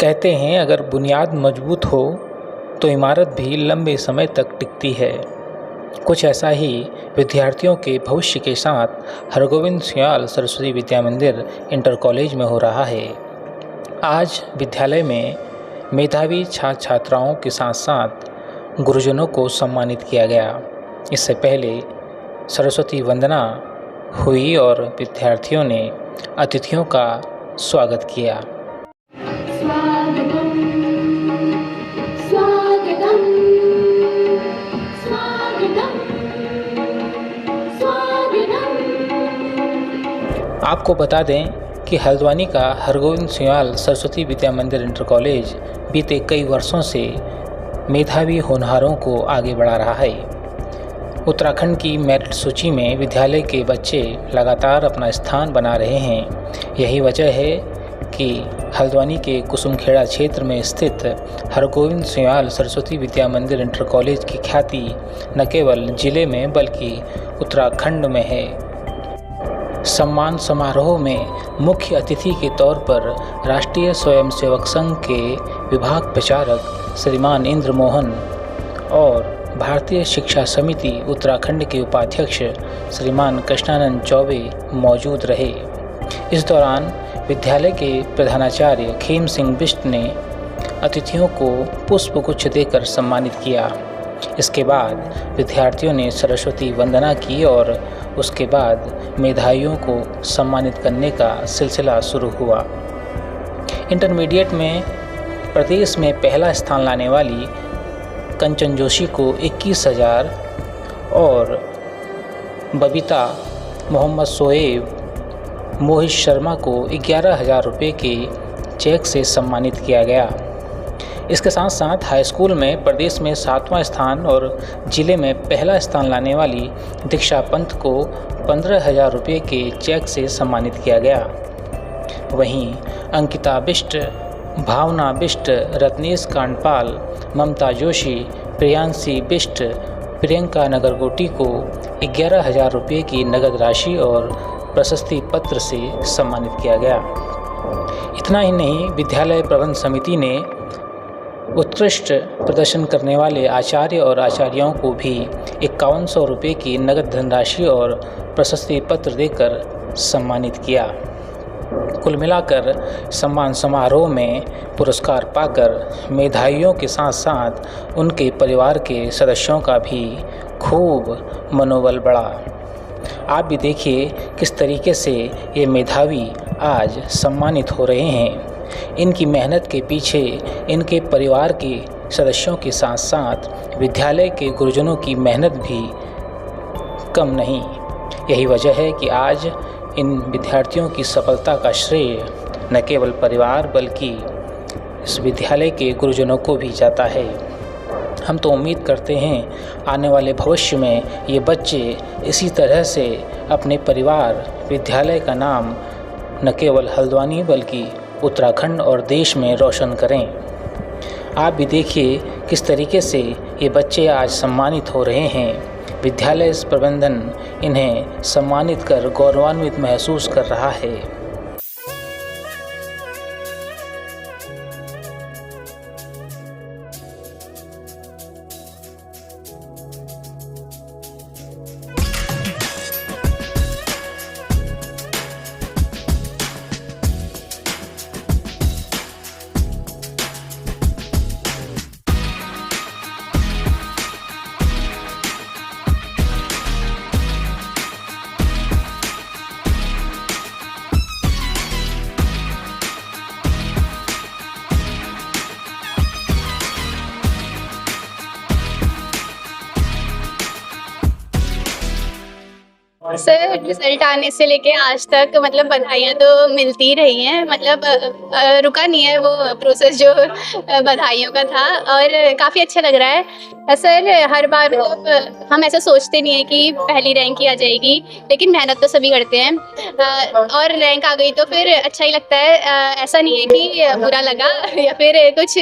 कहते हैं अगर बुनियाद मजबूत हो तो इमारत भी लंबे समय तक टिकती है। कुछ ऐसा ही विद्यार्थियों के भविष्य के साथ हरगोविंद सुयाल सरस्वती विद्या मंदिर इंटर कॉलेज में हो रहा है। आज विद्यालय में मेधावी छात्र छात्राओं के साथ साथ गुरुजनों को सम्मानित किया गया। इससे पहले सरस्वती वंदना हुई और विद्यार्थियों ने अतिथियों का स्वागत किया। स्वागतम् स्वागतम् स्वागतम् स्वागतम्। आपको बता दें कि हल्द्वानी का हरगोविंद सुयाल सरस्वती विद्या मंदिर इंटर कॉलेज बीते कई वर्षों से मेधावी होनहारों को आगे बढ़ा रहा है। उत्तराखंड की मेरिट सूची में विद्यालय के बच्चे लगातार अपना स्थान बना रहे हैं। यही वजह है कि हल्द्वानी के कुसुमखेड़ा क्षेत्र में स्थित हरगोविंद सुयाल सरस्वती विद्या मंदिर इंटर कॉलेज की ख्याति न केवल जिले में बल्कि उत्तराखंड में है। सम्मान समारोह में मुख्य अतिथि के तौर पर राष्ट्रीय स्वयंसेवक संघ के विभाग प्रचारक श्रीमान इंद्र मोहन और भारतीय शिक्षा समिति उत्तराखंड के उपाध्यक्ष श्रीमान कृष्णानंद चौबे मौजूद रहे। इस दौरान विद्यालय के प्रधानाचार्य खेम सिंह बिष्ट ने अतिथियों को पुष्पगुच्छ देकर सम्मानित किया। इसके बाद विद्यार्थियों ने सरस्वती वंदना की और उसके बाद मेधावियों को सम्मानित करने का सिलसिला शुरू हुआ। इंटरमीडिएट में प्रदेश में पहला स्थान लाने वाली कंचन जोशी को 21,000 और बबीता मोहम्मद शोएब मोहित शर्मा को 11,000 रुपये के चेक से सम्मानित किया गया। इसके साथ साथ हाई स्कूल में प्रदेश में 7वां स्थान और जिले में पहला स्थान लाने वाली दीक्षा पंत को 15,000 रुपये के चेक से सम्मानित किया गया। वहीं अंकिता बिष्ट, भावना बिष्ट, रत्नेश कांडपाल, ममता जोशी, प्रियांशी बिष्ट, प्रियंका नगरकोटी को 11,000 रुपये की नगद राशि और प्रशस्ति पत्र से सम्मानित किया गया। इतना ही नहीं, विद्यालय प्रबंध समिति ने उत्कृष्ट प्रदर्शन करने वाले आचार्य और आचार्यों को भी 5100 रुपये की नगद धनराशि और प्रशस्ति पत्र देकर सम्मानित किया। कुल मिलाकर सम्मान समारोह में पुरस्कार पाकर मेधावियों के साथ साथ उनके परिवार के सदस्यों का भी खूब मनोबल बढ़ा। आप भी देखिए किस तरीके से ये मेधावी आज सम्मानित हो रहे हैं। इनकी मेहनत के पीछे इनके परिवार के सदस्यों के साथ साथ विद्यालय के गुरुजनों की मेहनत भी कम नहीं। यही वजह है कि आज इन विद्यार्थियों की सफलता का श्रेय न केवल परिवार बल्कि इस विद्यालय के गुरुजनों को भी जाता है। हम तो उम्मीद करते हैं आने वाले भविष्य में ये बच्चे इसी तरह से अपने परिवार, विद्यालय का नाम न केवल हल्द्वानी बल्कि उत्तराखंड और देश में रोशन करें। आप भी देखिए किस तरीके से ये बच्चे आज सम्मानित हो रहे हैं। विद्यालय प्रबंधन इन्हें सम्मानित कर गौरवान्वित महसूस कर रहा है। सर, रिजल्ट आने से लेके आज तक मतलब बधाइयाँ तो मिलती ही रही हैं। मतलब रुका नहीं है वो प्रोसेस जो बधाइयों का था और काफ़ी अच्छा लग रहा है। सर, हर बार मतलब हम ऐसा सोचते नहीं है कि पहली रैंक ही आ जाएगी, लेकिन मेहनत तो सभी करते हैं और रैंक आ गई तो फिर अच्छा ही लगता है। ऐसा नहीं है कि बुरा लगा या फिर कुछ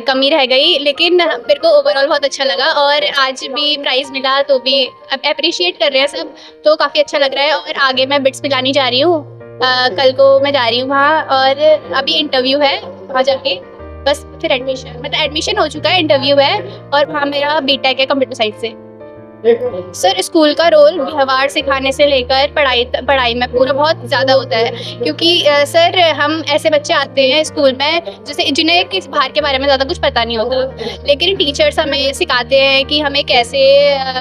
कमी रह गई, लेकिन मेरे को ओवरऑल बहुत अच्छा लगा और आज भी प्राइज़ मिला तो भी अप्रिशिएट कर रहे हैं सब, तो काफ़ी अच्छा लग रहा है। और आगे मैं बिट्स पिलानी जा रही हूँ, कल को मैं जा रही हूँ वहाँ और अभी इंटरव्यू है वहाँ जाके बस फिर एडमिशन हो चुका है, इंटरव्यू है और वहाँ मेरा बीटेक है कंप्यूटर साइंस से। सर स्कूल का रोल व्यवहार सिखाने से लेकर पढ़ाई में पूरा बहुत ज़्यादा होता है, क्योंकि सर हम ऐसे बच्चे आते हैं स्कूल में जैसे जिन्हें किस बाहर के बारे में ज़्यादा कुछ पता नहीं होता, लेकिन टीचर्स हमें सिखाते हैं कि हमें कैसे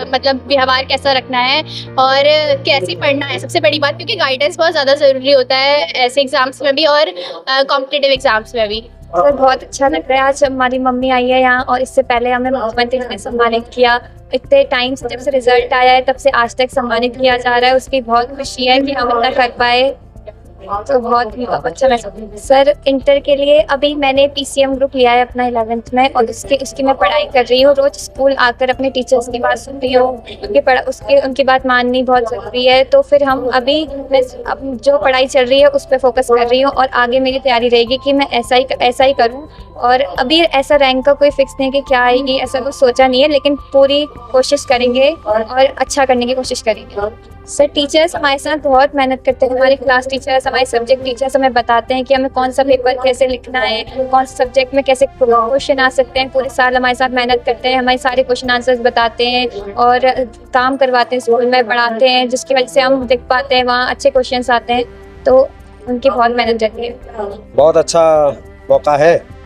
मतलब व्यवहार कैसा रखना है और कैसे पढ़ना है। सबसे बड़ी बात, क्योंकि गाइडेंस बहुत ज़्यादा ज़रूरी होता है ऐसे एग्ज़ाम्स में भी और कॉम्पिटिटिव एग्ज़ाम्स में भी। सर बहुत अच्छा लग रहा है, आज हमारी मम्मी आई है यहाँ और इससे पहले हमें मुख्यमंत्री ने सम्मानित किया। इतने टाइम से जब से रिजल्ट आया है तब से आज तक सम्मानित किया जा रहा है, उसकी बहुत खुशी है कि हम इतना कर पाए, तो बहुत ही अच्छा महसूस। सर इंटर के लिए अभी मैंने पीसीएम ग्रुप लिया है अपना 11th में और उसकी मैं पढ़ाई कर रही हूँ। रोज स्कूल आकर अपने टीचर्स की बात सुन रही हूँ, उनकी बात माननी बहुत ज़रूरी है। तो फिर हम मैं अब जो पढ़ाई चल रही है उस पर फोकस कर रही हूँ और आगे मेरी तैयारी रहेगी कि मैं ऐसा ही करूँ। और अभी ऐसा रैंक का कोई फिक्स नहीं कि क्या आएगी, ऐसा कुछ सोचा नहीं है, लेकिन पूरी कोशिश करेंगे और अच्छा करने की कोशिश करेंगे। सर टीचर्स हमारे साथ बहुत मेहनत करते हैं, हमारे क्लास टीचर्स, हमारे सब्जेक्ट टीचर्स हमें बताते हैं कि हमें कौन सा पेपर कैसे लिखना है, कौन सा सब्जेक्ट में कैसे क्वेश्चन आ सकते हैं। पूरे साल हमारे साथ मेहनत करते हैं, हमारे सारे क्वेश्चन आंसर्स बताते हैं और काम करवाते हैं, स्कूल में पढ़ाते हैं, जिसकी वजह से हम देख पाते हैं वहाँ अच्छे क्वेश्चन आते हैं। तो उनकी बहुत मेहनत रहती है। बहुत अच्छा मौका है,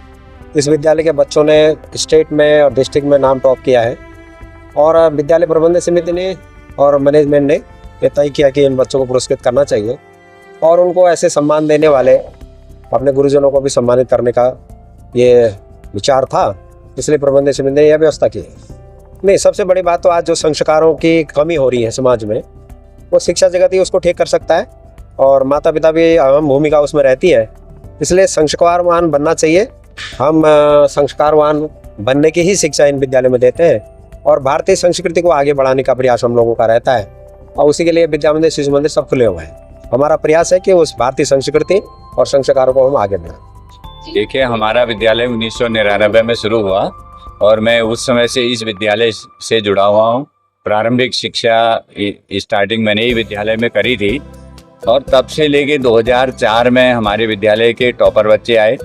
इस विद्यालय के बच्चों ने स्टेट में और डिस्ट्रिक्ट में नाम टॉप किया है और विद्यालय प्रबंधन समिति ने और मैनेजमेंट ने ये तय किया कि इन बच्चों को पुरस्कृत करना चाहिए और उनको ऐसे सम्मान देने वाले अपने गुरुजनों को भी सम्मानित करने का ये विचार था, इसलिए प्रबंधन समिति ने यह व्यवस्था की है। नहीं, सबसे बड़ी बात तो आज जो संस्कारों की कमी हो रही है समाज में, वो शिक्षा जगत ही उसको ठीक कर सकता है और माता पिता भी अहम भूमिका उसमें रहती है, इसलिए संस्कारवान बनना चाहिए। हम संस्कारवान बनने की ही शिक्षा इन विद्यालय में देते हैं और भारतीय संस्कृति को आगे बढ़ाने का प्रयास हम लोगों का रहता है और उसी के लिए विद्या मंदिर, शिशु मंदिर सब खुले हुए हैं। हमारा प्रयास है कि उस भारतीय संस्कृति और संस्कारों को हम आगे बढ़ाएं। देखिए, हमारा विद्यालय 1999 में शुरू हुआ और मैं उस समय से इस विद्यालय से जुड़ा हुआ हूँ। प्रारंभिक शिक्षा स्टार्टिंग मैंने ही विद्यालय में करी थी और तब से लेके 2004 में हमारे विद्यालय के टॉपर बच्चे आए,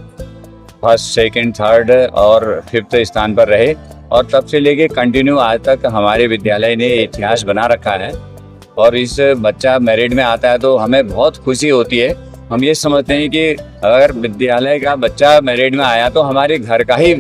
फर्स्ट, सेकंड, थर्ड और 5th स्थान पर रहे और तब से लेके कंटिन्यू आज तक हमारे विद्यालय ने इतिहास बना रखा है। और इस बच्चा मेरिट में आता है तो हमें बहुत खुशी होती है। हम ये समझते हैं कि अगर विद्यालय का बच्चा मेरिट में आया तो हमारे घर का ही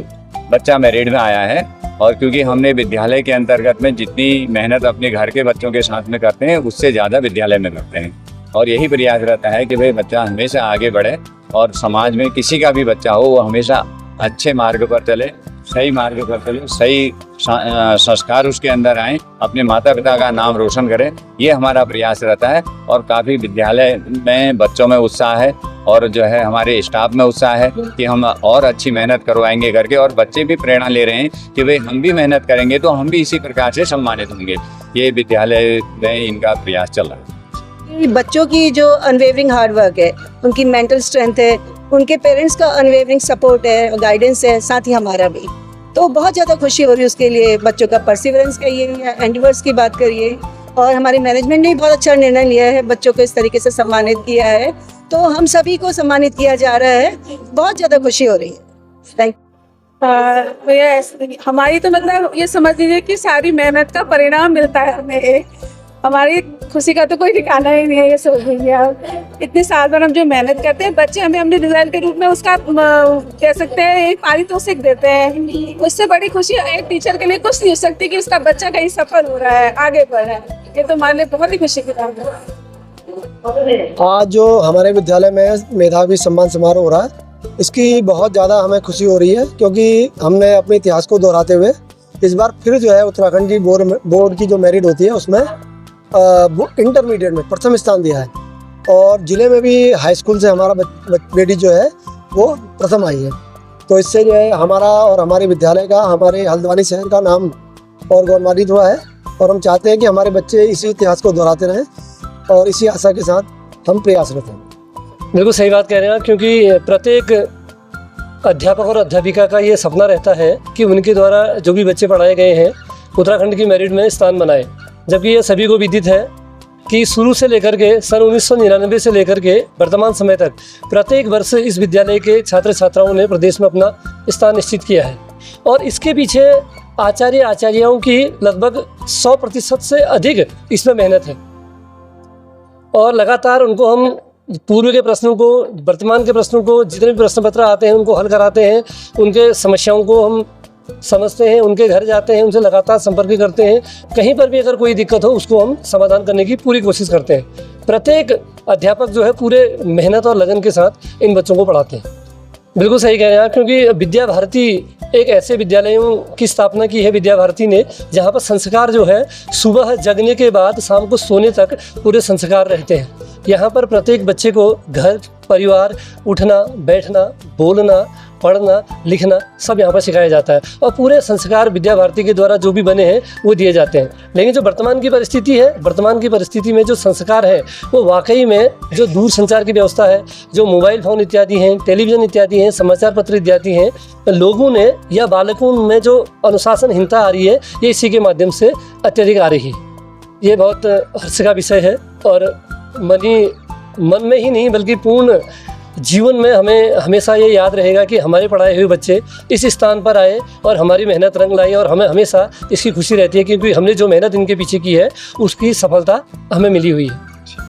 बच्चा मेरिट में आया है, और क्योंकि हमने विद्यालय के अंतर्गत में जितनी मेहनत अपने घर के बच्चों के साथ में करते हैं उससे ज़्यादा विद्यालय में करते हैं और यही प्रयास रहता है कि भाई बच्चा हमेशा आगे बढ़े और समाज में किसी का भी बच्चा हो वो हमेशा अच्छे मार्ग पर चले, सही मार्ग पर चले, सही संस्कार उसके अंदर आए, अपने माता पिता का नाम रोशन करें, ये हमारा प्रयास रहता है। और काफ़ी विद्यालय में बच्चों में उत्साह है और जो है हमारे स्टाफ में उत्साह है कि हम और अच्छी मेहनत करवाएंगे करके, और बच्चे भी प्रेरणा ले रहे हैं कि भाई हम भी मेहनत करेंगे तो हम भी इसी प्रकार से सम्मानित होंगे। ये विद्यालय में इनका प्रयास चल रहा है। बच्चों की जो अनवेवरिंग हार्ड वर्क है, उनकी मेंटल स्ट्रेंथ है, उनके पेरेंट्स का अनवेवरिंग सपोर्ट है, गाइडेंस है, साथ ही हमारा भी, तो बहुत ज़्यादा खुशी हो रही है उसके लिए। बच्चों का परसिवरेंस कहिए या एंडिवर्स की बात करिए, और हमारी मैनेजमेंट ने भी बहुत अच्छा निर्णय लिया है, बच्चों को इस तरीके से सम्मानित किया है, तो हम सभी को सम्मानित किया जा रहा है, बहुत ज़्यादा खुशी हो रही है। Thank you. हमारी तो मतलब ये समझ लीजिए कि सारी मेहनत का परिणाम मिलता है हमें, हमारी खुशी का तो कोई ठिकाना ही नहीं है। ये सोच लीजिए आप, इतने साल भर हम जो मेहनत करते हैं, बच्चे हमें अपने रिजल्ट के रूप में उसका कह सकते हैं एक पारितोषिक देते हैं। उससे बड़ी खुशी एक टीचर के लिए कुछ नहीं हो सकती कि उसका बच्चा कहीं सफल हो रहा है, आगे बढ़ रहा है। ये तो हमारे लिए बहुत ही खुशी की बात है। आज जो हमारे विद्यालय में मेधावी सम्मान समारोह हो रहा है, इसकी बहुत ज़्यादा हमें खुशी हो रही है, क्योंकि हमने अपने इतिहास को दोहराते हुए इस बार फिर जो है उत्तराखंड की बोर्ड की जो मेरिट होती है उसमें इंटरमीडिएट में प्रथम स्थान दिया है, और ज़िले में भी हाई स्कूल से हमारा बेटी जो है वो प्रथम आई है। तो इससे जो है हमारा और हमारे विद्यालय का, हमारे हल्द्वानी शहर का नाम और गौरवान्वित हुआ है, और हम चाहते हैं कि हमारे बच्चे इसी इतिहास को दोहराते रहें और इसी आशा के साथ हम प्रयासरत हैं। बिल्कुल सही बात कह रहे हैं, क्योंकि प्रत्येक अध्यापक और अध्यापिका का ये सपना रहता है कि उनके द्वारा जो भी बच्चे पढ़ाए गए हैं उत्तराखंड की मेरिट में स्थान बनाए, जबकि ये सभी को विदित है कि शुरू से लेकर के सन 1999 से लेकर के वर्तमान समय तक प्रत्येक वर्ष इस विद्यालय के छात्र छात्राओं ने प्रदेश में अपना स्थान निश्चित किया है और इसके पीछे आचार्य आचार्याओं की लगभग 100% से अधिक इसमें मेहनत है और लगातार उनको हम पूर्व के प्रश्नों को, वर्तमान के प्रश्नों को, जितने भी प्रश्न पत्र आते हैं उनको हल कराते हैं, उनके समस्याओं को हम समझते हैं, उनके घर जाते हैं, उनसे लगातार संपर्क करते हैं। कहीं पर भी अगर कोई दिक्कत हो उसको हम समाधान करने की पूरी कोशिश करते हैं। प्रत्येक अध्यापक जो है पूरे मेहनत और लगन के साथ इन बच्चों को पढ़ाते हैं। बिल्कुल सही कह रहे हैं आप, क्योंकि विद्या भारती एक ऐसे विद्यालयों की स्थापना की है विद्या भारती ने, जहाँ पर संस्कार जो है सुबह जगने के बाद शाम को सोने तक पूरे संस्कार रहते हैं। यहाँ पर प्रत्येक बच्चे को घर परिवार, उठना बैठना, बोलना, पढ़ना, लिखना सब यहाँ पर सिखाया जाता है और पूरे संस्कार विद्या भारती के द्वारा जो भी बने हैं वो दिए जाते हैं। लेकिन जो वर्तमान की परिस्थिति है, वर्तमान की परिस्थिति में जो संस्कार है वो वाकई में जो दूर संचार की व्यवस्था है, जो मोबाइल फ़ोन इत्यादि हैं, टेलीविज़न इत्यादि हैं, समाचार पत्र इत्यादि हैं, लोगों ने या बालकों में जो अनुशासनहीनता आ रही है ये इसी के माध्यम से अत्यधिक आ रही है। ये बहुत हर्ष का विषय है और मन में ही नहीं बल्कि पूर्ण जीवन में हमें हमेशा ये याद रहेगा कि हमारे पढ़ाए हुए बच्चे इस स्थान पर आए और हमारी मेहनत रंग लाई और हमें हमेशा इसकी खुशी रहती है क्योंकि हमने जो मेहनत इनके पीछे की है उसकी सफलता हमें मिली हुई है।